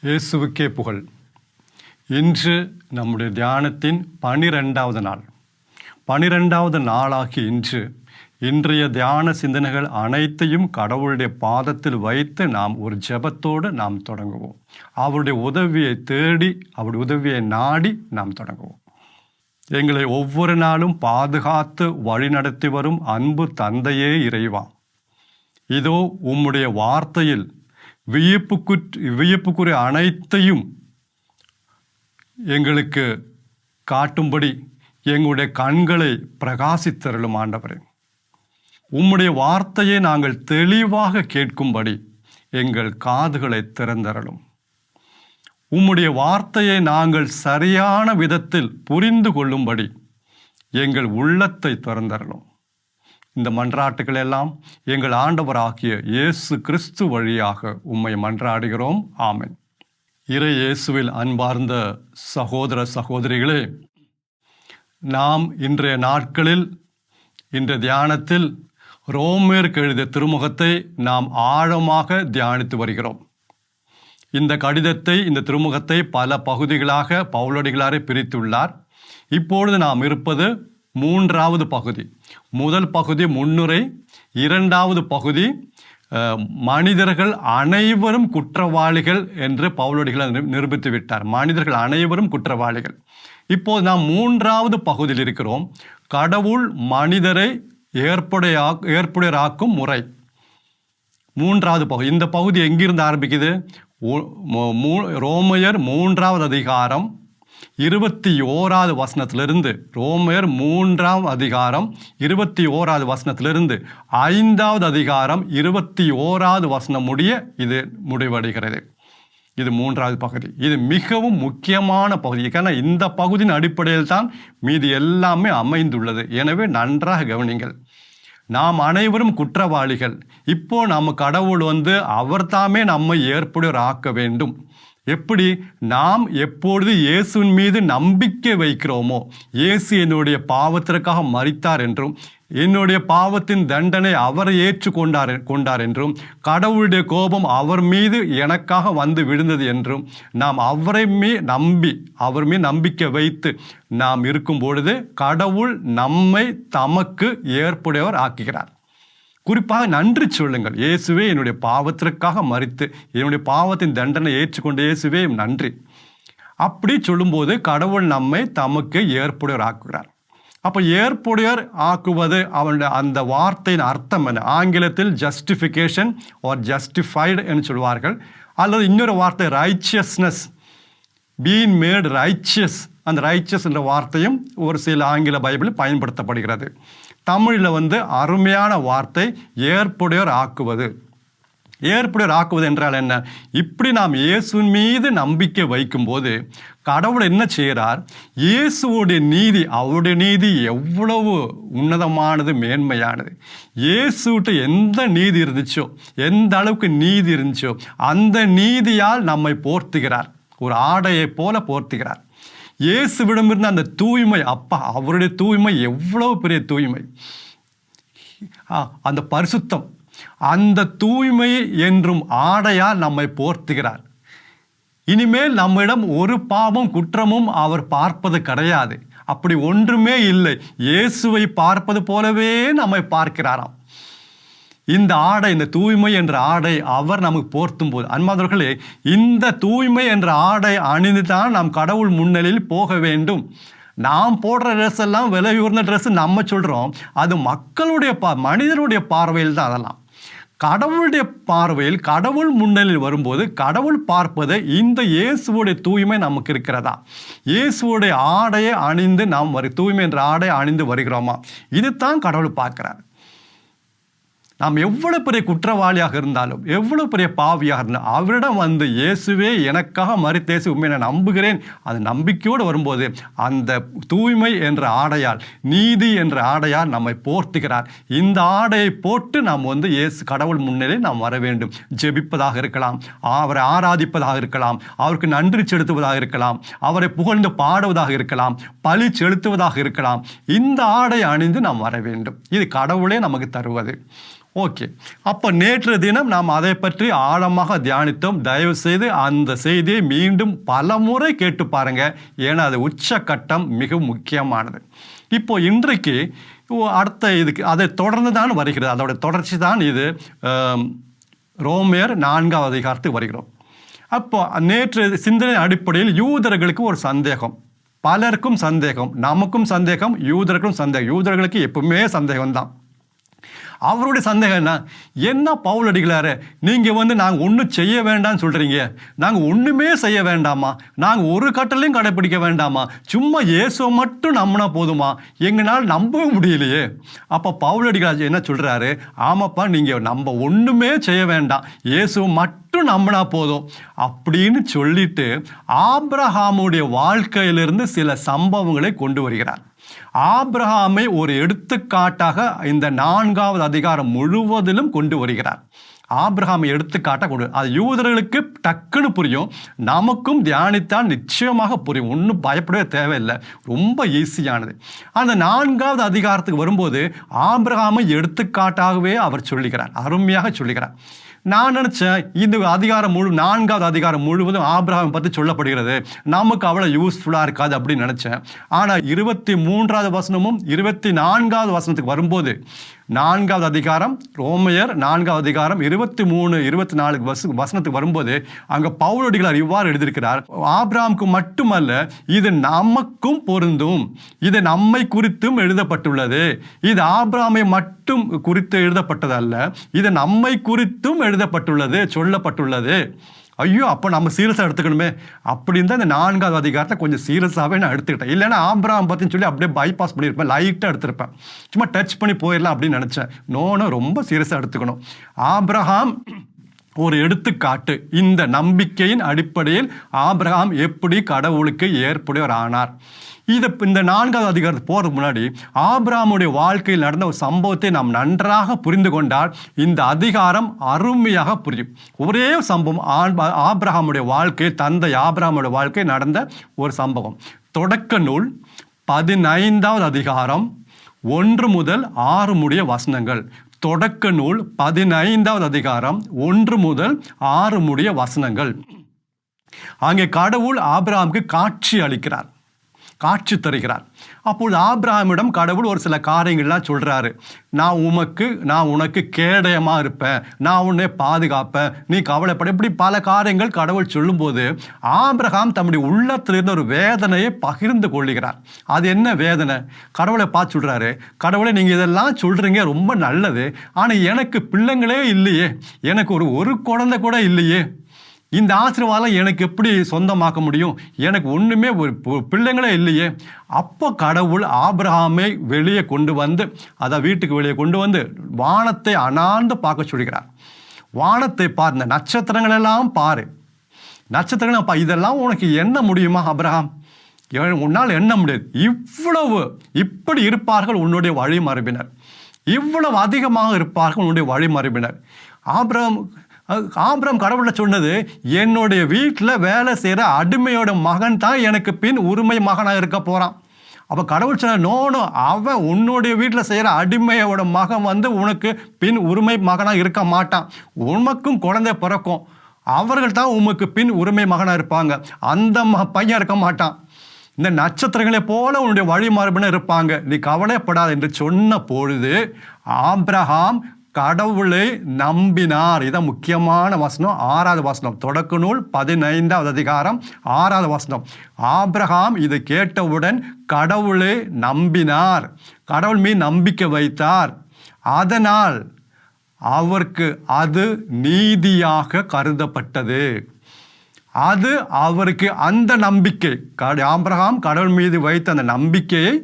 இயேசுவுக்கே புகழ். இன்று நம்முடைய தியானத்தின் 12வது நாள். 12வது நாளாகி இன்றைய தியான சிந்தனைகள் அனைத்தையும் கடவுளுடைய பாதத்தில் வைத்து நாம் ஒரு ஜெபத்தோடு நாம் தொடங்குவோம். அவருடைய உதவியை தேடி, அவருடைய உதவியை நாடி நாம் தொடங்குவோம். எங்களை ஒவ்வொரு நாளும் பாதுகாத்து வழிநடத்தி வரும் அன்பு தந்தையே இறைவா, இதோ உம்முடைய வார்த்தையில் வியப்புக்குரிய அனைத்தையும் எங்களுக்கு காட்டும்படி எங்களுடைய கண்களை பிரகாசித்தருளும் ஆண்டவரே. உம்முடைய வார்த்தையை நாங்கள் தெளிவாக கேட்கும்படி எங்கள் காதுகளை திறந்தருளும். உம்முடைய வார்த்தையை நாங்கள் சரியான விதத்தில் புரிந்து கொள்ளும்படி எங்கள் உள்ளத்தை திறந்தருளும். இந்த மன்றாட்டுகள் எல்லாம் எங்கள் ஆண்டவராகிய இயேசு கிறிஸ்து வழியாக உம்மை மன்றாடுகிறோம். ஆமென். இறை இயேசுவில் அன்பார்ந்த சகோதர சகோதரிகளே, நாம் இன்றைய நாட்களில் இன்றைய தியானத்தில் ரோமேற்கு எழுதிய திருமுகத்தை நாம் ஆழமாக தியானித்து வருகிறோம். இந்த கடிதத்தை, இந்த திருமுகத்தை பல பகுதிகளாக பவுலடிகளாரை பிரித்துள்ளார். இப்பொழுது நாம் இருப்பது 3வது பகுதி. முதல் பகுதி முன்னுரை, 2வது பகுதி மனிதர்கள் அனைவரும் குற்றவாளிகள் என்று பவுலடிகளார் நிரூபித்து விட்டார். மனிதர்கள் அனைவரும் குற்றவாளிகள். இப்போது நாம் 3வது பகுதியில் இருக்கிறோம். கடவுள் மனிதரை ஏற்புடையராக்கும் முறை. 3வது பகுதி. இந்த பகுதி எங்கிருந்து ஆரம்பிக்குது? ரோமையர் 3வது அதிகாரம் 21வது வசனத்திலிருந்து, ரோமையர் 3ஆம் அதிகாரம் 21வது வசனத்திலிருந்து 5வது அதிகாரம் 21வது வசனம் முடிய இது முடிவடைகிறது. இது 3வது பகுதி. இது மிகவும் முக்கியமான பகுதி. ஏன்னா இந்த பகுதியின் அடிப்படையில் தான் மீதி எல்லாமே அமைந்துள்ளது. எனவே நன்றாக கவனிங்கள். நாம் அனைவரும் குற்றவாளிகள். இப்போ நம்ம கடவுள் அவர் தாமே நம்மை ஏற்புடையோர் ஆக்க வேண்டும். எப்படி? நாம் எப்பொழுது இயேசுவின் மீது நம்பிக்கை வைக்கிறோமோ, இயேசு என்னுடைய பாவத்திற்காக மரித்தார் என்றும், என்னுடைய பாவத்தின் தண்டனை அவர் ஏற்றுக்கொண்டார் என்றும், கடவுளுடைய கோபம் அவர் மீது எனக்காக வந்து விழுந்தது என்றும் நாம் அவர் மீது நம்பிக்கை வைத்து நாம் இருக்கும் பொழுது கடவுள் நம்மை தமக்கு ஏற்புடையவர் ஆக்குகிறார். குறிப்பாக நன்றி சொல்லுங்கள். இயேசுவே என்னுடைய பாவத்திற்காக மரித்து என்னுடைய பாவத்தின் தண்டனை ஏற்றுக்கொண்ட இயேசுவே நன்றி. அப்படி சொல்லும்போது கடவுள் நம்மை தமக்கு ஏற்புடையவர் ஆக்குகிறார். அப்போ ஏற்புடையர் ஆக்குவது, அவனுடைய அந்த வார்த்தையின் அர்த்தம் என்ன? ஆங்கிலத்தில் ஜஸ்டிஃபிகேஷன் ஆர் ஜஸ்டிஃபைடு என்று சொல்வார்கள். அல்லது இன்னொரு வார்த்தை ரைச்சியஸ்னஸ், பீயிங் மேட் ரைச்சியஸ். அந்த ரைச்சியஸ் என்ற வார்த்தையும் ஒரு சில ஆங்கில பைபிளில் பயன்படுத்தப்படுகிறது. தமிழில் அருமையான வார்த்தை ஏற்புடையோர் ஆக்குவது. ஏற்புடையோர் ஆக்குவது என்றால் என்ன? இப்படி நாம் இயேசுவின் மீது நம்பிக்கை வைக்கும்போது கடவுள் என்ன செய்கிறார்? இயேசுவோடைய நீதி, அவருடைய நீதி எவ்வளவு உன்னதமானது, மேன்மையானது. இயேசுவிட்டு எந்த நீதி இருந்துச்சோ, எந்த அளவுக்கு நீதி இருந்துச்சோ, அந்த நீதியால் நம்மை போர்த்துகிறார். ஒரு ஆடையை போல போர்த்துகிறார். இயேசுவிடமிருந்த அந்த தூய்மை, அப்பா அவருடைய தூய்மை எவ்வளவு பெரிய தூய்மை, அந்த பரிசுத்தம், அந்த தூய்மை என்றும் ஆடையால் நம்மை போர்த்துகிறார். இனிமேல் நம்மிடம் ஒரு பாவம் குற்றமும் அவர் பார்ப்பது கிடையாது. அப்படி ஒன்றுமே இல்லை. இயேசுவை பார்ப்பது போலவே நம்மை பார்க்கிறாராம். இந்த ஆடை, இந்த தூய்மை என்ற ஆடை அவர் நமக்கு போர்த்தும் போது, அன்பார்ந்தவர்களே, இந்த தூய்மை என்ற ஆடை அணிந்து தான் நாம் கடவுள் முன்னிலையில் போக வேண்டும். நாம் போடுற ட்ரெஸ் எல்லாம் விலை உயர்ந்த ட்ரெஸ் நம்ம சொல்கிறோம். அது மக்களுடைய மனிதனுடைய பார்வையில் தான். அதெல்லாம் கடவுளுடைய பார்வையில், கடவுள் முன்னிலையில் வரும்போது கடவுள் பார்ப்பது இந்த இயேசுவோடைய தூய்மை நமக்கு இருக்கிறதா? இயேசுவோடைய ஆடையை அணிந்து நாம் தூய்மை என்ற ஆடை அணிந்து வருகிறோமா? இதுதான் கடவுள் பார்க்கிறார். நாம் எவ்வளவு பெரிய குற்றவாளியாக இருந்தாலும், எவ்வளவு பெரிய பாவியாக இருந்தாலும், அவரிடம் இயேசுவே எனக்காக மரித்தேசு உண்மை நான் நம்புகிறேன், அது நம்பிக்கையோடு வரும்போது அந்த தூய்மை என்ற ஆடையால், நீதி என்ற ஆடையால் நம்மை போர்த்துகிறார். இந்த ஆடையை போட்டு நாம் இயேசு கடவுள் முன்னிலை நாம் வர வேண்டும். ஜெபிப்பதாக இருக்கலாம், அவரை ஆராதிப்பதாக இருக்கலாம், அவருக்கு நன்றி செலுத்துவதாக இருக்கலாம், அவரை புகழ்ந்து பாடுவதாக இருக்கலாம், பழி செலுத்துவதாக இருக்கலாம். இந்த ஆடை அணிந்து நாம் வர வேண்டும். இது கடவுளே நமக்கு தருவது. ஓகே, அப்போ நேற்று தினம் நாம் அதை பற்றி ஆழமாக தியானித்தோம். தயவு செய்து அந்த செய்தியை மீண்டும் பல முறை கேட்டு பாருங்க, ஏன்னா அது உச்சக்கட்டம் மிக முக்கியமானது. இப்போ இன்றைக்கு அடுத்த இதுக்கு அதை தொடர்ந்து தான் வருகிறது, அதோட தொடர்ச்சி தான் இது. ரோமேயர் 4ஆம் அதிகாரத்துக்கு வருகிறோம். அப்போ நேற்று சிந்தனை அடிப்படையில் யூதர்களுக்கு ஒரு சந்தேகம், பலருக்கும் சந்தேகம், நமக்கும் சந்தேகம், யூதர்களுக்கும் சந்தேகம். யூதர்களுக்கு எப்பவுமே சந்தேகம் தான். அவருடைய சந்தேகம் என்ன பவுல் அடிகளாரு, நீங்கள் நாங்கள் ஒன்றும் செய்ய வேண்டாம்னு சொல்கிறீங்க, நாங்கள் ஒன்றுமே செய்ய வேண்டாமா, நாங்கள் ஒரு கட்டளையும் கடைப்பிடிக்க வேண்டாமா, சும்மா இயேசுவை மட்டும் நம்பினா போதுமா, எங்களால் நம்பவே முடியலையே. அப்போ பவுல் அடிகளார் என்ன சொல்கிறாரு, ஆமாப்பா நீங்கள் நம்ம ஒன்றுமே செய்ய வேண்டாம், இயேசுவை மட்டும் நம்பினா போதும் அப்படின்னு சொல்லிட்டு ஆபிரகாமுடைய வாழ்க்கையிலிருந்து சில சம்பவங்களை கொண்டு வருகிறார். ஆபிரகாமை ஒரு எடுத்துக்காட்டாக இந்த 4ஆவது அதிகாரம் முழுவதிலும் கொண்டு வருகிறார். ஆபிரகாமை எடுத்துக்காட்டாக கொண்டு, அது யூதர்களுக்கு டக்குன்னு புரியும், நமக்கும் தியானித்தால் நிச்சயமாக புரியும், ஒன்றும் பயப்படவே தேவையில்லை, ரொம்ப ஈஸியானது. அந்த 4ஆவது அதிகாரத்துக்கு வரும்போது ஆபிரகாமை எடுத்துக்காட்டாகவே அவர் சொல்லுகிறார், அருமையாக சொல்லுகிறார். நான் நினச்சேன் இந்த அதிகாரம் 4ஆவது அதிகாரம் முழுவதும் ஆபிரகாமை பற்றி சொல்லப்படுகிறது, நமக்கு அவ்வளோ யூஸ்ஃபுல்லாக இருக்காது அப்படின்னு நினச்சேன். ஆனால் 23ஆவது வசனமும் 24ஆவது வசனத்துக்கு வரும்போது, 4ஆவது அதிகாரம் ரோமையர் 4ஆவது அதிகாரம் 23, 24 வசனத்துக்கு வரும்போது அங்கே பவுல் அடிகளார் இவ்வாறு எழுதியிருக்கிறார், ஆபிரகாமுக்கு மட்டுமல்ல இது நமக்கும் பொருந்தும், இது நம்மை குறித்தும் எழுதப்பட்டுள்ளது, இது ஆபிரகாமை மட்டும் குறித்து எழுதப்பட்டதல்ல, இது நம்மை குறித்தும் எழுதப்பட்டுள்ளது, சொல்லப்பட்டுள்ளது. ஐயோ, அப்போ நம்ம சீரியஸாக எடுத்துக்கணுமே அப்படின்னு தான் இந்த 4ஆவது அதிகாரத்தை கொஞ்சம் சீரியஸாகவே நான் எடுத்துக்கிட்டேன். இல்லைன்னா ஆபிரகாம் பற்றின்னு சொல்லி அப்படியே பைபாஸ் பண்ணியிருப்பேன், லைட்டாக எடுத்திருப்பேன், சும்மா டச் பண்ணி போயிடலாம் அப்படின்னு நினச்சேன். நோனோ, ரொம்ப சீரியஸாக எடுத்துக்கணும். ஆபிரகாம் ஒரு எடுத்துக்காட்டு. இந்த நம்பிக்கையின் அடிப்படையில் ஆபிரகாம் எப்படி கடவுளுக்கு ஏற்புடையவர் ஆனார். இந்த 4ஆவது அதிகாரத்துக்கு போகிறதுக்கு முன்னாடி ஆபிரகாமுடைய வாழ்க்கையில் நடந்த ஒரு சம்பவத்தை நாம் நன்றாக புரிந்து கொண்டால் இந்த அதிகாரம் அருமையாக புரியும். ஒரே சம்பவம், ஆபிரகாமுடைய வாழ்க்கை, தந்தை ஆபிரகாமுடைய வாழ்க்கை நடந்த ஒரு சம்பவம். தொடக்க நூல் 15ஆவது அதிகாரம் 1 முதல் 6 முடிய வசனங்கள். தொடக்க நூல் 15ஆவது அதிகாரம் 1 முதல் 6 முடிய வசனங்கள். அங்கே கடவுள் ஆபிரகாமுக்கு காட்சி அளிக்கிறார், காட்சி தருகிறார். அப்பொழுது ஆபிரகாமிடம் கடவுள் ஒரு சில காரியங்கள்லாம் சொல்கிறாரு. நான் உனக்கு கேடயமாக இருப்பேன், நான் உன்னை பாதுகாப்பேன், நீ கவலைப்பட, இப்படி பல காரியங்கள் கடவுள் சொல்லும்போது ஆபிரகாம் தம்முடைய உள்ளத்திலிருந்து ஒரு வேதனையை பகிர்ந்து கொள்ளுகிறார். அது என்ன வேதனை? கடவுளை பார்த்து சொல்கிறாரு, கடவுளை நீங்கள் இதெல்லாம் சொல்கிறீங்க ரொம்ப நல்லது, ஆனால் எனக்கு பிள்ளைங்களே இல்லையே, எனக்கு ஒரு குழந்தை கூட இல்லையே, இந்த ஆசீர்வாதம் எனக்கு எப்படி சொந்தமாக்க முடியும், எனக்கு ஒன்றுமே ஒரு பிள்ளைங்களே இல்லையே. அப்போ கடவுள் ஆபிரகாமை வெளியே கொண்டு வந்து, அதை வீட்டுக்கு வெளியே கொண்டு வந்து வானத்தை அண்ணாந்து பார்க்க சொல்கிறார். வானத்தை பார், இந்த நட்சத்திரங்களெல்லாம் பாரு, நட்சத்திரங்கள் இதெல்லாம் உனக்கு எண்ண முடியுமா ஆபிரகாம்? உன்னால் எண்ண முடியாது. இப்படி இருப்பார்கள் உன்னுடைய வழிமரபினர், இவ்வளவு அதிகமாக இருப்பார்கள் உன்னுடைய வழிமரபினர். ஆபிரகாம் கடவுளை சொன்னது, என்னுடைய வீட்டில் வேலை செய்கிற அடிமையோட மகன் தான் எனக்கு பின் உரிமை மகனாக இருக்க போகிறான். அப்போ கடவுள் சொன்ன, நோனோ, அவன் உன்னுடைய வீட்டில் செய்கிற அடிமையோட மகன் உனக்கு பின் உரிமை மகனாக இருக்க மாட்டான், உனக்கும் குழந்தை பிறக்கும், அவர்கள் தான் உமக்கு பின் உரிமை மகனாக இருப்பாங்க, அந்த பையன் இருக்க மாட்டான், இந்த நட்சத்திரங்களை போல உன்னுடைய வழிமரபினர் இருப்பாங்க, நீ கவலைப்படாது என்று சொன்ன பொழுது ஆபிரகாம் கடவுளை நம்பினார். இதான் முக்கியமான வசனம், 6ஆவது வசனம். தொடக்க நூல் 15ஆவது அதிகாரம் 6ஆவது வசனம். ஆபிரகாம் இதை கேட்டவுடன் கடவுளை நம்பினார், கடவுள் மீது நம்பிக்கை வைத்தார், அதனால் அவருக்கு அது நீதியாக கருதப்பட்டது. அது அவருக்கு அந்த நம்பிக்கை, ஆபிரகாம் கடவுள் மீது வைத்த அந்த நம்பிக்கையை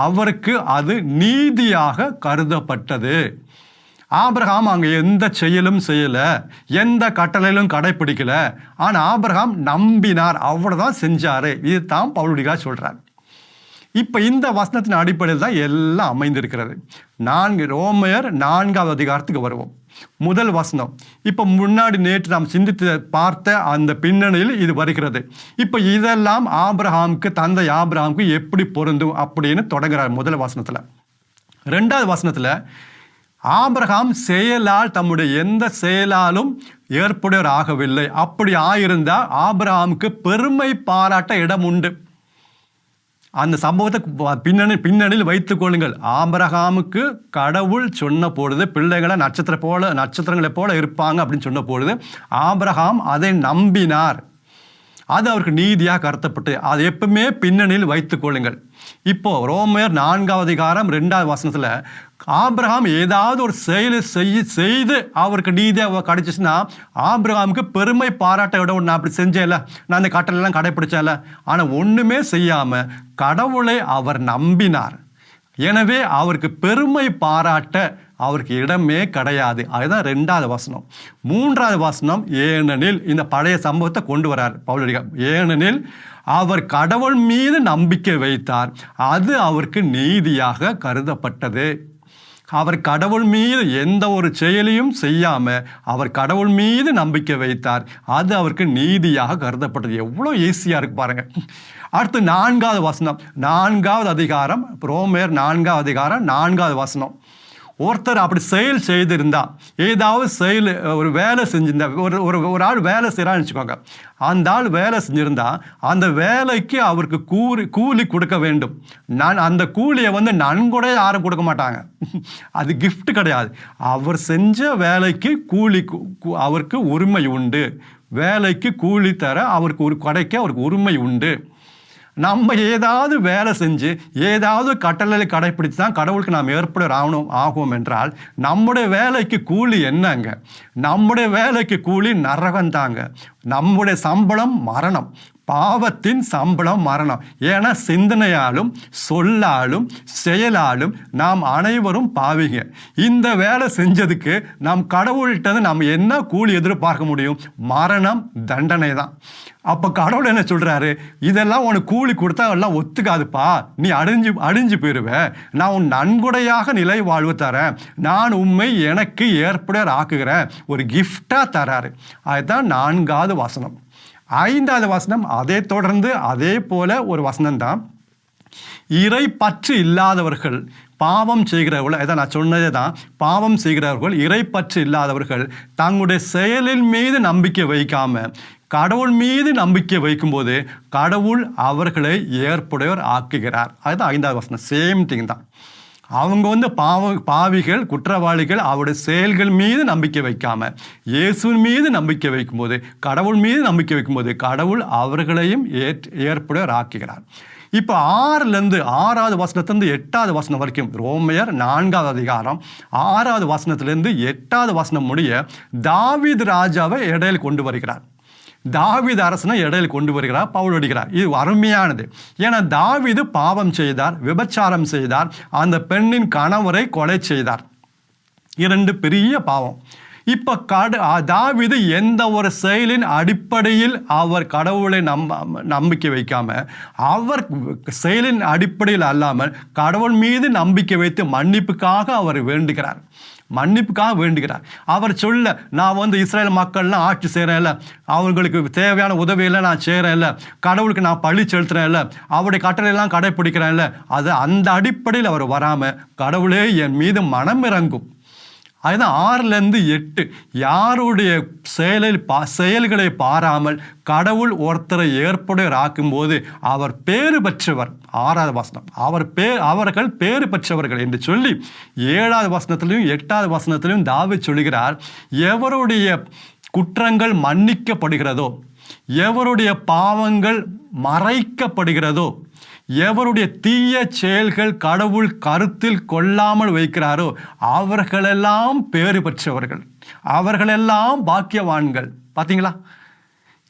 அவருக்கு அது நீதியாக கருதப்பட்டது. ஆபிரகாம் அங்கே எந்த செயலும் செய்யலை, எந்த கட்டளையிலும் கடைப்பிடிக்கல, ஆனால் ஆபிரகாம் நம்பினார், அவ்வளோதான் செஞ்சாரு. இது தான் பவுலடிகளார் சொல்கிறார். இப்போ இந்த வசனத்தின் அடிப்படையில் தான் எல்லாம் அமைந்திருக்கிறது. ரோமையர் 4ஆவது அதிகாரத்துக்கு வருவோம். முதல் வசனம். இப்போ முன்னாடி நேற்று நாம் சிந்தித்து பார்த்த அந்த பின்னணியில் இது வருகிறது. இப்போ இதெல்லாம் ஆபிரகாமுக்கு, தந்தை ஆபிரகாமுக்கு எப்படி பொருந்தும் அப்படின்னு தொடங்குறார் முதல் வசனத்தில். 2ஆவது வசனத்தில் ஆபிரகாம் செயலால் தம்முடைய எந்த செயலாலும் ஏற்புடையவர் ஆகவில்லை. அப்படி ஆயிருந்தால் ஆபிரகாமுக்கு பெருமை பாராட்ட இடம் உண்டு. அந்த சம்பவத்தை பின்னணியில் வைத்துக் கொள்ளுங்கள். ஆபிரகாமுக்கு கடவுள் சொன்ன பொழுது பிள்ளைகளை நட்சத்திரங்களை போல இருப்பாங்க அப்படின்னு சொன்ன பொழுது ஆபிரகாம் அதை நம்பினார். அது அவருக்கு நீதியாக கருத்தப்பட்டு அது எப்பவுமே பின்னணியில் வைத்துக் கொள்ளுங்கள். இப்போ ரோமர் 4ஆம் அதிகாரம் 2ஆவது வசனத்தில் ஆபிரகாம் ஏதாவது ஒரு செயலை செய்து அவருக்கு நீதியாக கிடைச்சிச்சுன்னா ஆபிரகாமுக்கு பெருமை பாராட்ட விட நான் அப்படி செஞ்சேன்ல, நான் அந்த கட்டளையெல்லாம் கடைப்பிடிச்சேன்ல. ஆனால் ஒன்றுமே செய்யாமல் கடவுளை அவர் நம்பினார். எனவே அவருக்கு பெருமை பாராட்ட அவருக்கு இடமே கிடையாது. அதுதான் 2ஆவது வசனம். 3ஆவது வசனம் ஏனெனில் இந்த பழைய சம்பவத்தை கொண்டு வரார் பவுலடிகள். ஏனெனில் அவர் கடவுள் மீது நம்பிக்கை வைத்தார், அது அவருக்கு நீதியாக கருதப்பட்டது. அவர் கடவுள் மீது எந்த ஒரு செயலையும் செய்யாம அவர் கடவுள் மீது நம்பிக்கை வைத்தார், அது அவருக்கு நீதியாக கருதப்பட்டது. எவ்வளோ ஈஸியாக இருக்கு பாருங்க. அடுத்து 4ஆவது வசனம், 4ஆவது அதிகாரம், ரோமர் 4ஆம் அதிகாரம் 4ஆவது வசனம். ஒருத்தர் அப்படி செயல் செய்திருந்தா, ஏதாவது செயல் ஒரு வேலை செஞ்சிருந்தா, ஒரு ஆள் வேலை செய்கிறான்னு வச்சுக்கோங்க. அந்த ஆள் வேலை செஞ்சிருந்தா அந்த வேலைக்கு அவருக்கு கூலி கொடுக்க வேண்டும். அந்த கூலியை நன்கொடை யாரும் கொடுக்க மாட்டாங்க. அது கிஃப்ட் கிடையாது. அவர் செஞ்ச வேலைக்கு கூலி அவருக்கு உரிமை உண்டு. வேலைக்கு கூலி தர அவருக்கு கிடைக்க அவருக்கு உரிமை உண்டு. நம்ம ஏதாவது வேலை செஞ்சு ஏதாவது கட்டளை கடைப்பிடித்து தான் கடவுளுக்கு நாம் ஏற்பட ஆகும் என்றால் நம்முடைய வேலைக்கு கூலி என்னங்க? நம்முடைய வேலைக்கு கூலி நரகம் தாங்க. நம்முடைய சம்பளம் மரணம். பாவத்தின் சம்பளம் மரணம். ஏன்னா சிந்தனையாலும் சொல்லாலும் செயலாலும் நாம் அனைவரும் பாவிங்க. இந்த வேலை செஞ்சதுக்கு நாம் கடவுள்கிட்ட நம்ம என்ன கூலி எதிர்பார்க்க முடியும்? மரணம், தண்டனை தான். அப்போ கடவுள் என்ன சொல்கிறாரு? இதெல்லாம் உனக்கு கூலி கொடுத்தா எல்லாம் ஒத்துக்காதுப்பா, நீ அழிஞ்சு போயிடுவ. நான் உன் நன்கொடையாக நிலை வாழ்வு தரேன், நான் உண்மை எனக்கு ஏற்புடையர் ஆக்குகிறேன், ஒரு கிஃப்டாக தராரு. அதுதான் 4ஆவது வசனம். 5ஆவது வசனம் அதே தொடர்ந்து அதே போல ஒரு வசனம் தான். இறை பற்று இல்லாதவர்கள், பாவம் செய்கிறவர்கள், இதை நான் சொன்னதே தான், பாவம் செய்கிறவர்கள், இறை பற்று இல்லாதவர்கள் தங்களுடைய செயலின் மீது நம்பிக்கை வைக்காம கடவுள் மீது நம்பிக்கை வைக்கும்போது கடவுள் அவர்களை ஏற்புடையவர் ஆக்குகிறார். அதுதான் 5ஆவது வசனம். சேம் திங் தான். அவங்க பாவிகள், குற்றவாளிகள் அவருடைய செயல்கள் மீது நம்பிக்கை வைக்காம இயேசுவின் மீது நம்பிக்கை வைக்கும்போது, கடவுள் மீது நம்பிக்கை வைக்கும்போது கடவுள் அவர்களையும் ஏற்புடையவர் ஆக்குகிறார். இப்போ 6ஆவது வசனத்திலிருந்து 8ஆவது வசனம் வரைக்கும் ரோமையர் 4ஆவது அதிகாரம் 6ஆவது வசனத்திலிருந்து 8ஆவது வசனம் முடிய தாவீது ராஜாவை இடையில் கொண்டு வருகிறார். தாவீது அரசனை இடையில் கொண்டு வருகிறார், பவுல் அடிக்கிறார். இது அருமையானது. ஏன்னா தாவீது பாவம் செய்தார், விபச்சாரம் செய்தார், அந்த பெண்ணின் கணவரை கொலை செய்தார். 2 பெரிய பாவம். இப்போ தாவீது எந்த ஒரு செயலின் அடிப்படையில் அவர் கடவுளை நம்பிக்கை வைக்காம, அவர் செயலின் அடிப்படையில் அல்லாமல் கடவுள் மீது நம்பிக்கை வைத்து மன்னிப்புக்காக அவர் வேண்டுகிறார். அவர் சொல்ல, நான் இஸ்ரேல் மக்கள்லாம் ஆட்சி செய்கிறேன்ல, அவங்களுக்கு தேவையான உதவியெல்லாம் நான் செய்கிறேன்ல, கடவுளுக்கு நான் பழி செலுத்துறேன்ல, அவருடைய கட்டளையெல்லாம் கடைப்பிடிக்கிறேன்ல, அது அந்த அடிப்படையில் அவர் வராமல் கடவுளே என் மீது மனம் இறங்கும். அதுதான் 6லேருந்து 8. யாருடைய செயல்களை பாராமல் கடவுள் ஒருத்தரை ஏற்புடையவர் ஆக்கும்போது அவர் பேறு பெற்றவர். 6ஆவது வசனம், அவர்கள் பேறு பெற்றவர்கள் என்று சொல்லி 7ஆவது வசனத்திலையும் 8ஆவது வசனத்திலையும் தாவீது சொல்லுகிறார், எவருடைய குற்றங்கள் மன்னிக்கப்படுகிறதோ, எவருடைய பாவங்கள் மறைக்கப்படுகிறதோ, எவருடைய தீய செயல்கள் கடவுள் கருத்தில் கொள்ளாமல் வைக்கிறாரோ அவர்களெல்லாம் பேறு பெற்றவர்கள், அவர்களெல்லாம் பாக்கியவான்கள். பார்த்தீங்களா?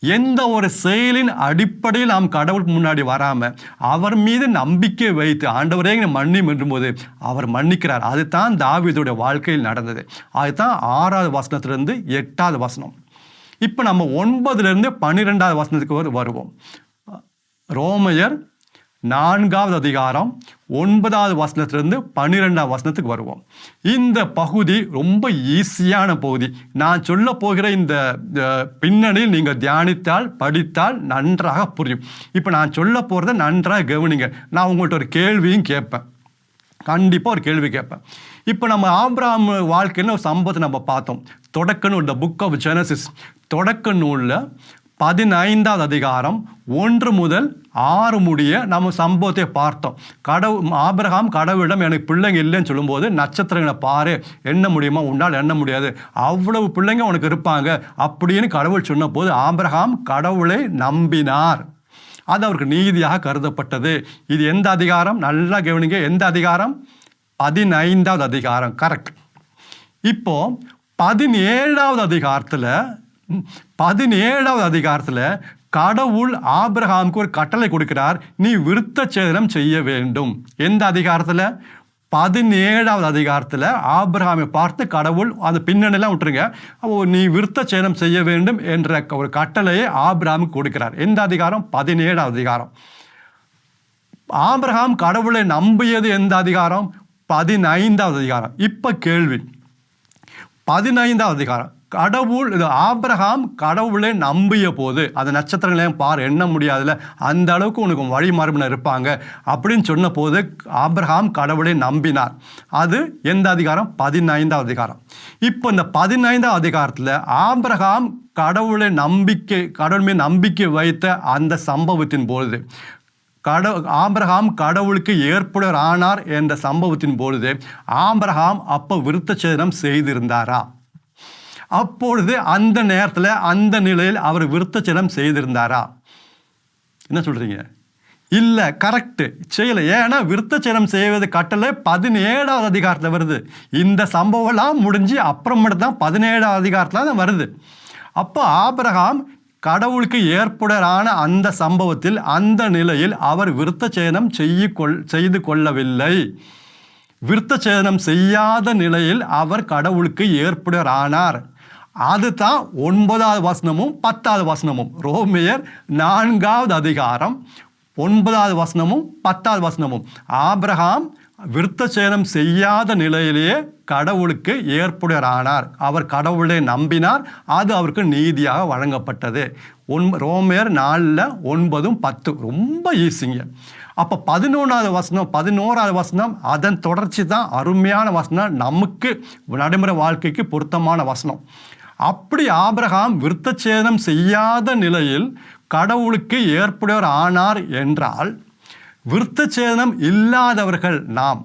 எந்த ஒரு செயலின் அடிப்படையில் நாம் கடவுளுக்கு முன்னாடி வராம அவர் மீது நம்பிக்கை வைத்து ஆண்டவரே மன்னியும் என்றும்போது அவர் மன்னிக்கிறார். அதுதான் தாவீதுடைய வாழ்க்கையில் நடந்தது. அதுதான் 6ஆவது வசனத்திலிருந்து 8ஆவது வசனம். இப்போ நம்ம 9லேருந்து 12ஆவது வசனத்துக்கு வருவோம். ரோமையர் 4ஆவது அதிகாரம் 9ஆவது வசனத்திலிருந்து 12ஆவது வசனத்துக்கு வருவோம். இந்த பகுதி ரொம்ப ஈஸியான பகுதி. நான் சொல்ல போகிற இந்த பின்னணியில் நீங்கள் தியானித்தால், படித்தால் நன்றாக புரியும். இப்போ நான் சொல்ல போகிறத நன்றாக கவனிங்க. நான் உங்கள்கிட்ட ஒரு கேள்வியும் கேட்பேன். கண்டிப்பாக ஒரு கேள்வி கேட்பேன். இப்போ நம்ம ஆபிரகாம் வாழ்க்கைன்னு ஒரு சம்பவத்தை நம்ம பார்த்தோம். தொடக்க நூல், த புக் ஆஃப் ஜெனசிஸ், தொடக்க நூலில் 15வது அதிகாரம் 1 முதல் 6 முடிய நம்ம சம்பவத்தை பார்த்தோம். ஆபிரகாம் கடவுளிடம் எனக்கு பிள்ளைங்க இல்லைன்னு சொல்லும்போது, நட்சத்திரங்களை பாரு, எண்ண முடியுமா, உன்னால் எண்ண முடியாது, அவ்வளவு பிள்ளைங்க உனக்கு இருப்பாங்க அப்படின்னு கடவுள் சொன்ன போது ஆபிரகாம் கடவுளை நம்பினார். அது அவருக்கு நீதியாக கருதப்பட்டது. இது எந்த அதிகாரம்? நல்லா கவனிங்க. எந்த அதிகாரம்? 15வது அதிகாரம். கரெக்ட். இப்போ 17வது அதிகாரத்தில் கடவுள் ஆபிரகாமுக்கு ஒரு கட்டளை கொடுக்கிறார், நீ விருத்த சேதனம் செய்ய வேண்டும். எந்த அதிகாரத்தில்? 17வது அதிகாரத்தில் ஆபிரகாமை பார்த்து கடவுள், அந்த பின்னணிலாம் விட்டுருங்க, நீ விருத்த சேதனம் செய்ய வேண்டும் என்ற ஒரு கட்டளையை ஆபிரகாமுக்கு கொடுக்கிறார். எந்த அதிகாரம்? 17வது அதிகாரம். ஆபிரகாம் கடவுளை நம்பியது எந்த அதிகாரம்? 15வது அதிகாரம். இப்போ கேள்வி, 15வது அதிகாரம், ஆபிரகாம் கடவுளை நம்பிய போது, அந்த நட்சத்திரங்களையும் பார், எண்ண முடியாதுல, அந்த அளவுக்கு உனக்கு வழிமரபினர் இருப்பாங்க அப்படின்னு சொன்ன போது ஆபிரகாம் கடவுளை நம்பினார். அது எந்த அதிகாரம்? 15வது அதிகாரம். இப்போ இந்த 15வது அதிகாரத்தில் ஆபிரகாம் கடவுள் மீது நம்பிக்கை வைத்த அந்த சம்பவத்தின் பொழுது, ஆபிரகாம் கடவுளுக்கு ஏற்புடையவர் ஆனார் என்ற சம்பவத்தின் பொழுது ஆபிரகாம் அப்போ விருத்த சேதனம் செய்திருந்தாரா? அப்பொழுது அந்த நேரத்தில் அந்த நிலையில் அவர் விருத்த சேதனம் செய்திருந்தாரா? என்ன சொல்றீங்க? இல்லை, கரெக்டு, செய்யலை. ஏன்னா விருத்த சேதனம் செய்வது கட்டளை 17வது அதிகாரத்தில் வருது. இந்த சம்பவம்லாம் முடிஞ்சு அப்புறமேட்டு தான் 17வது அதிகாரத்தில் தான் வருது. அப்போ ஆபிரகாம் கடவுளுக்கு ஏற்புடையரான அந்த சம்பவத்தில், அந்த நிலையில் அவர் விருத்த சேதனம் செய்து கொள்ளவில்லை. விருத்த சேதனம் செய்யாத நிலையில் அவர் கடவுளுக்கு ஏற்புடையரானார். அதுதான் 9வது வசனமும் 10வது வசனமும். ரோமியர் 4வது அதிகாரம் 9வது வசனமும் 10வது வசனமும். ஆபிரகாம் விருத்த சேதனம் செய்யாத நிலையிலேயே கடவுளுக்கு ஏற்புடையரானார். அவர் கடவுளை நம்பினார், அது அவருக்கு நீதியாக வழங்கப்பட்டது. ரோமியர் 4:9, 10. ரொம்ப ஈஸிங்க. அப்போ 11வது வசனம் அதன் தொடர்ச்சி தான். அருமையான வசனம், நமக்கு நடைமுறை வாழ்க்கைக்கு பொருத்தமான வசனம். அப்படி ஆபிரகாம் விருத்த சேதனம் செய்யாத நிலையில் கடவுளுக்கு ஏற்புடையவர் ஆனார் என்றால், விருத்த சேதனம் இல்லாதவர்கள், நாம்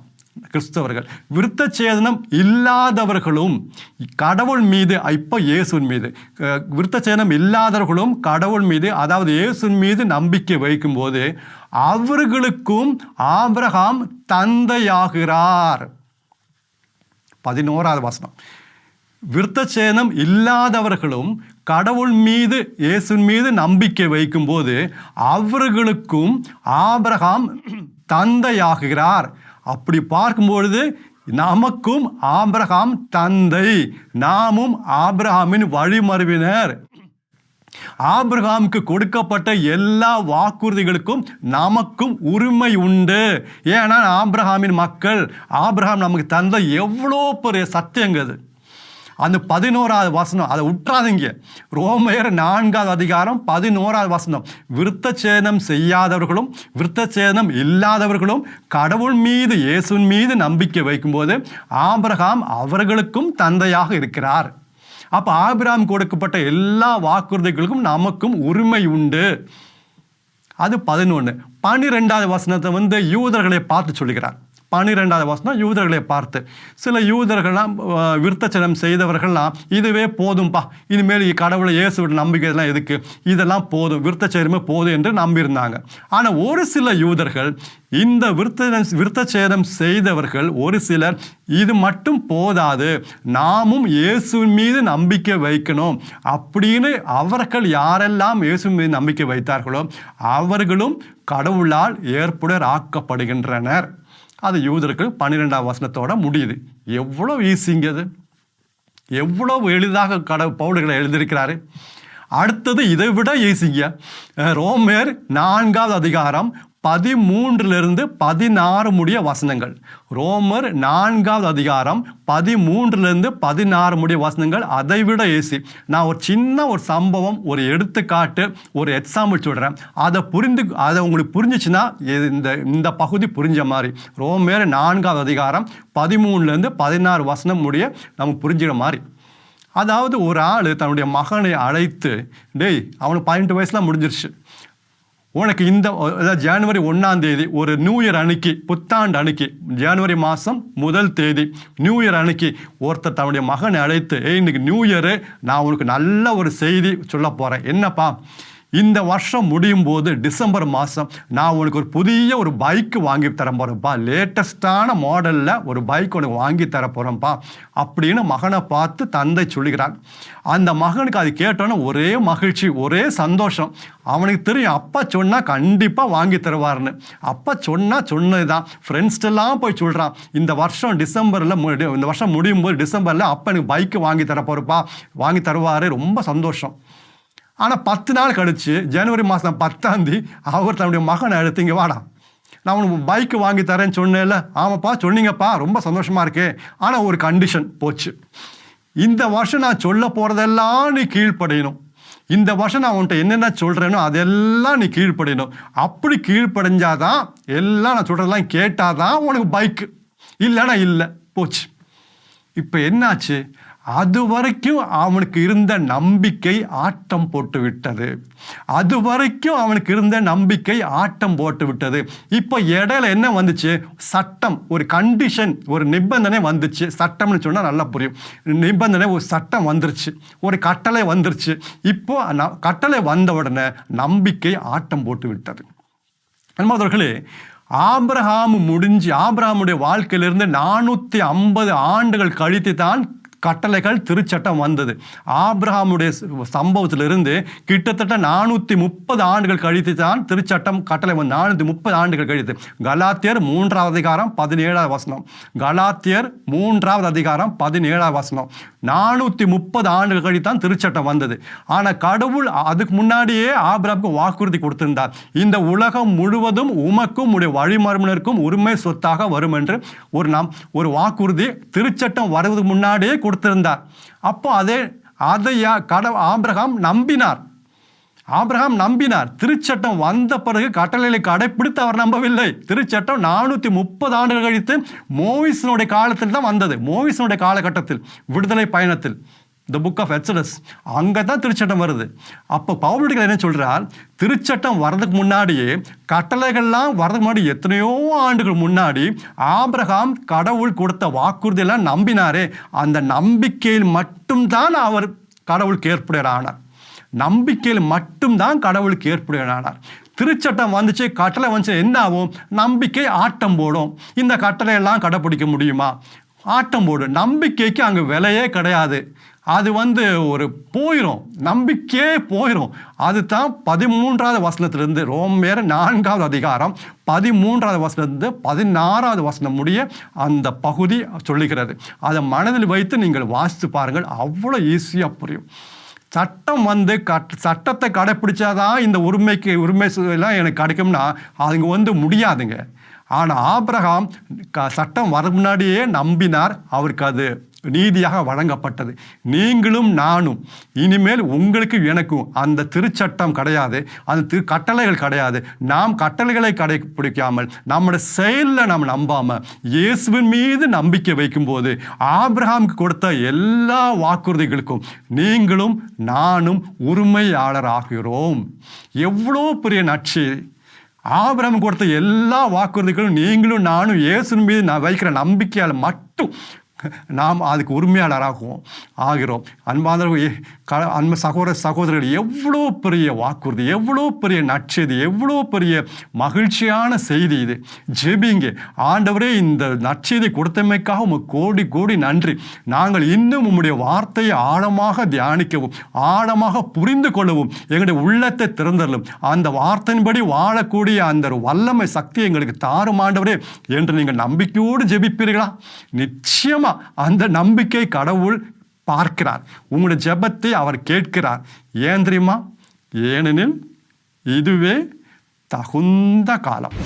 கிறிஸ்தவர்கள், விருத்த சேதனம் இல்லாதவர்களும் கடவுள் மீது, இப்போ இயேசுவின் மீது, விருத்த சேதனம் இல்லாதவர்களும் கடவுள் மீது, அதாவது இயேசுவின் மீது நம்பிக்கை வைக்கும்போது அவர்களுக்கும் ஆபிரகாம் தந்தையாகிறார். 11வது வசனம். விருத்த சேதனம் இல்லாதவர்களும் கடவுள் மீது, இயேசுவின் மீது நம்பிக்கை வைக்கும்போது அவர்களுக்கும் ஆபிரகாம் தந்தையாகிறார். அப்படி பார்க்கும்பொழுது நமக்கும் ஆபிரகாம் தந்தை, நாமும் ஆபிரகாமின் வழிமரபினர். ஆபிரகாமுக்கு கொடுக்கப்பட்ட எல்லா வாக்குறுதிகளுக்கும் நமக்கும் உரிமை உண்டு. ஏன்னா ஆபிரகாமின் மக்கள், ஆபிரகாம் நமக்கு தந்தை. எவ்வளோ பெரிய சத்தியங்கிறது. அந்த 11வது வசனம், அதை விட்டுறாதீங்க. ரோமையர் 4வது அதிகாரம் 11வது வசனம். விருத்த சேதனம் செய்யாதவர்களும் விருத்த சேதனம் இல்லாதவர்களும் கடவுள் மீது, இயேசுவின் மீது நம்பிக்கை வைக்கும்போது ஆபிரகாம் அவர்களுக்கும் தந்தையாக இருக்கிறார். அப்போ ஆபிரகாம் கொடுக்கப்பட்ட எல்லா வாக்குறுதிகளுக்கும் நமக்கும் உரிமை உண்டு. அது 11. 12வது வசனத்தை யூதர்களை பார்த்து சொல்லுகிறார். 12வது வசனம் யூதர்களை பார்த்து, சில யூதர்கள்லாம் விருத்த சேதனம் செய்தவர்கள்லாம், இதுவே போதும்பா, இனிமேல் கடவுளை இயேசுவிட நம்பிக்கை இதெல்லாம் எதுக்கு, இதெல்லாம் போதும், விருத்த சேதனமே போதும் என்று நம்பியிருந்தாங்க. ஆனால் ஒரு சில யூதர்கள், இந்த விருத்த சேதனம் செய்தவர்கள் ஒரு சிலர், இது மட்டும் போதாது, நாமும் இயேசுவின் மீது நம்பிக்கை வைக்கணும் அப்படின்னு அவர்கள் யாரெல்லாம் இயேசுவின் மீது நம்பிக்கை வைத்தார்களோ அவர்களும் கடவுளால் ஏற்புடையர் ஆக்கப்படுகின்றனர். அது யூதர்கள் 12வது வசனத்தோட முடியுது. எவ்வளோ ஈஸிங்கிறது, எவ்வளோ எளிதாக பவுல்களை எழுதியிருக்கிறாரு. அடுத்தது இதை விட ஈஸிங்க. ரோமேர் 4வது அதிகாரம் 13 16 முடிய வசனங்கள். ரோமர் 4வது அதிகாரம் 13 16 முடிய வசனங்கள் அதைவிட ஏசி. நான் ஒரு சின்ன ஒரு சம்பவம், ஒரு எடுத்துக்காட்டு, ஒரு எக்ஸாம்பிள் சொல்கிறேன். அதை உங்களுக்கு புரிஞ்சிச்சுன்னா இந்த பகுதி புரிஞ்ச மாதிரி. ரோமர் 4வது அதிகாரம் 13 16 வசனம் முடிய நமக்கு புரிஞ்சுக்கிற மாதிரி. அதாவது ஒரு ஆள் தன்னுடைய மகனை அழைத்து, டேய் அவனுக்கு 18 வயசுலாம் முடிஞ்சிருச்சு, உனக்கு ஜனவரி 1ஆம் தேதி ஒரு நியூ இயர் அன்னைக்கு, புத்தாண்டு அன்னைக்கு, ஜனவரி மாதம் 1 தேதி நியூ இயர் அன்னைக்கு ஒருத்தர் தன்னுடைய மகனை அழைத்து, இன்னைக்கு நியூ இயரு, நான் உனக்கு நல்ல ஒரு செய்தி சொல்ல போகிறேன். என்னப்பா, இந்த வருஷம் முடியும் போது டிசம்பர் மாதம் நான் உனக்கு ஒரு புதிய ஒரு பைக்கு வாங்கி தர போகிறேன்ப்பா, லேட்டஸ்டான மாடலில் ஒரு பைக் உனக்கு வாங்கி தர போகிறேன்ப்பா அப்படின்னு மகனை பார்த்து தந்தை சொல்லுகிறான். அந்த மகனுக்கு அது கேட்டோன்னே ஒரே மகிழ்ச்சி, ஒரே சந்தோஷம். அவனுக்கு தெரியும் அப்பா சொன்னால் கண்டிப்பாக வாங்கி தருவார்னு. அப்பா சொன்னது தான் ஃப்ரெண்ட்ஸ்டெல்லாம் போய் சொல்கிறான், இந்த வருஷம் டிசம்பரில் இந்த வருஷம் முடியும் போது டிசம்பரில் அப்பா எனக்கு பைக்கு வாங்கி தர போகிறப்பா, வாங்கி தருவார், ரொம்ப சந்தோஷம். ஆனால் 10 நாள் கழிச்சு ஜனவரி மாதம் 10ஆம் தேதி அவர் தன்னுடைய மகனை எடுத்து, இங்கே வாடா, நான் உனக்கு பைக்கு வாங்கி தரேன்னு சொன்னேன்ல. ஆமாப்பா சொன்னீங்கப்பா, ரொம்ப சந்தோஷமாக இருக்கே, ஆனால் ஒரு கண்டிஷன் போச்சு. இந்த வருஷம் நான் சொல்ல போகிறதெல்லாம் நீ கீழ்ப்படையணும். இந்த வருஷம் நான் உன்கிட்ட என்னென்ன சொல்கிறேனோ அதெல்லாம் நீ கீழ்ப்படையணும். அப்படி கீழ்ப்படைஞ்சாதான், எல்லாம் நான் சொல்கிறதெல்லாம் கேட்டாதான் உனக்கு பைக்கு, இல்லைன்னா இல்லை, போச்சு. இப்போ என்னாச்சு, அது வரைக்கும் அவனுக்கு இருந்த நம்பிக்கை ஆட்டம் போட்டு விட்டது. அது வரைக்கும் அவனுக்கு இருந்த நம்பிக்கை ஆட்டம் போட்டு விட்டது. இப்போ இடையில என்ன வந்துச்சு, சட்டம், ஒரு கண்டிஷன், ஒரு நிபந்தனை வந்துச்சு. சட்டம்னு சொன்னால் நல்லா புரியும். நிபந்தனை, ஒரு சட்டம் வந்துருச்சு, ஒரு கட்டளை வந்துருச்சு. இப்போ கட்டளை வந்த உடனே நம்பிக்கை ஆட்டம் போட்டு விட்டது. அன்பானவர்களே, ஆபிரகாமுடைய வாழ்க்கையிலிருந்து 450 ஆண்டுகள் கழித்து தான் கட்டளைகள் திருச்சட்டம் வந்தது. ஆபிரகாமுடைய சம்பவத்திலிருந்து கிட்டத்தட்ட 430 ஆண்டுகள் கழித்து தான் திருச்சட்டம் கட்டளை வந்து. 430 ஆண்டுகள் கழித்து. கலாத்தியர் 3வது அதிகாரம் 17வது வசனம். கலாத்தியர் 3வது அதிகாரம் 17வது வசனம். 430 ஆண்டுகள் கழித்து தான் திருச்சட்டம் வந்தது. ஆனால் கடவுள் அதுக்கு முன்னாடியே ஆபிரகாமுக்கு வாக்குறுதி கொடுத்திருந்தார், இந்த உலகம் முழுவதும் உமக்கும் உடைய வழிமரபினருக்கும் உரிமை சொத்தாக வரும் என்று ஒரு வாக்குறுதி திருச்சட்டம் வருவதற்கு முன்னாடியே கொடுத்திருந்தார். அப்போ ஆபிரகாம் நம்பினார். திருச்சட்டம் வந்த பிறகு கட்டளைகளை கடைப்பிடித்து அவர் நம்பவில்லை. திருச்சட்டம் 430 ஆண்டுகள் கழித்து மோயிசனுடைய காலத்தில் தான் வந்தது. மோயிசனுடைய காலகட்டத்தில், விடுதலை பயணத்தில், த புக் ஆஃப் எக்ஸடஸ், அங்கே தான் திருச்சட்டம் வருது. அப்போ பவுல் என்ன சொல்றார், திருச்சட்டம் வர்றதுக்கு முன்னாடியே, கட்டளைகள்லாம் வர்றதுக்கு முன்னாடி, எத்தனையோ ஆண்டுகள் முன்னாடி ஆபிரகாம் கடவுள் கொடுத்த வாக்குறுதியெல்லாம் நம்பினாரே, அந்த நம்பிக்கையில் மட்டும்தான் அவர் கடவுளுக்கு ஏற்புடையரானார். நம்பிக்கையில் மட்டும்தான் கடவுளுக்கு ஏற்புடையவனானார். திருச்சட்டம் வந்துச்சு, கட்டளை வந்துச்சு, என்ன ஆகும், நம்பிக்கை ஆட்டம் போடும். இந்த கட்டளையெல்லாம் கடைப்பிடிக்க முடியுமா, ஆட்டம் போடும். நம்பிக்கைக்கு அங்கே விலையே கிடையாது. அது ஒரு போயிடும், நம்பிக்கையே போயிடும். அதுதான் 13வது வசனத்திலிருந்து, ரோமர் 4வது அதிகாரம் 13வது வசனத்திலிருந்து 16வது வசனம் முடிய அந்த பகுதி சொல்லுகிறது. அதை மனதில் வைத்து நீங்கள் வாசித்து பாருங்கள், அவ்வளோ ஈஸியாக புரியும். சட்டம் சட்டத்தை கடைப்பிடிச்சாதான் இந்த உரிமை எல்லாம் எனக்கு கிடைக்கும்னா அதுங்க முடியாதுங்க. ஆனால் ஆபிரகாம் சட்டம் வர முன்னாடியே நம்பினார், அவருக்கு அது நீதியாக வழங்கப்பட்டது. நீங்களும் நானும் இனிமேல் உங்களுக்கு எனக்கும் அந்த திருச்சட்டம் கிடையாது, அந்த கட்டளைகள் கிடையாது. நாம் கட்டளைகளை கடைப்பிடிக்காமல் நம்முடைய செயலில் நாம் நம்பாமல் இயேசுவின் மீது நம்பிக்கை வைக்கும்போது ஆபிரகாமுக்கு கொடுத்த எல்லா வாக்குறுதிகளுக்கும் நீங்களும் நானும் உரிமையாளர் ஆகிறோம். எவ்வளோ பெரிய நற்செய்தி! ஆபிரகாம் கொடுத்த எல்லா வாக்குறுதிகளும் நீங்களும் நானும் இயேசுவின் மீது நான் வைக்கிற நம்பிக்கையால் மட்டும் நாம் அதுக்கு ஆகிறோம். அன்பு சகோதரர்கள், எவ்வளோ பெரிய வாக்குறுதி, எவ்வளோ பெரிய நற்செய்தி, எவ்வளோ பெரிய மகிழ்ச்சியான செய்தி இது. ஜெபிங்க, ஆண்டவரே இந்த நற்செய்தி கொடுத்தமைக்காக உமக்கு கோடி கோடி நன்றி. நாங்கள் இன்னும் உம்முடைய வார்த்தையை ஆழமாக தியானிக்கவும், ஆழமாக புரிந்து கொள்ளவும் எங்களுடைய உள்ளத்தை திறந்தரலும், அந்த வார்த்தையின்படி வாழக்கூடிய அந்த வல்லமை சக்தி எங்களுக்கு தாரும் ஆண்டவரே என்று நீங்கள் நம்பிக்கையோடு ஜெபிப்பீர்களா? நிச்சயமா அந்த நம்பிக்கை கடவுள் பார்க்கிறார். உங்களுடைய ஜெபத்தை அவர் கேட்கிறார். ஏன் தெரியுமா? ஏனெனில் இதுவே தகுந்த காலம்.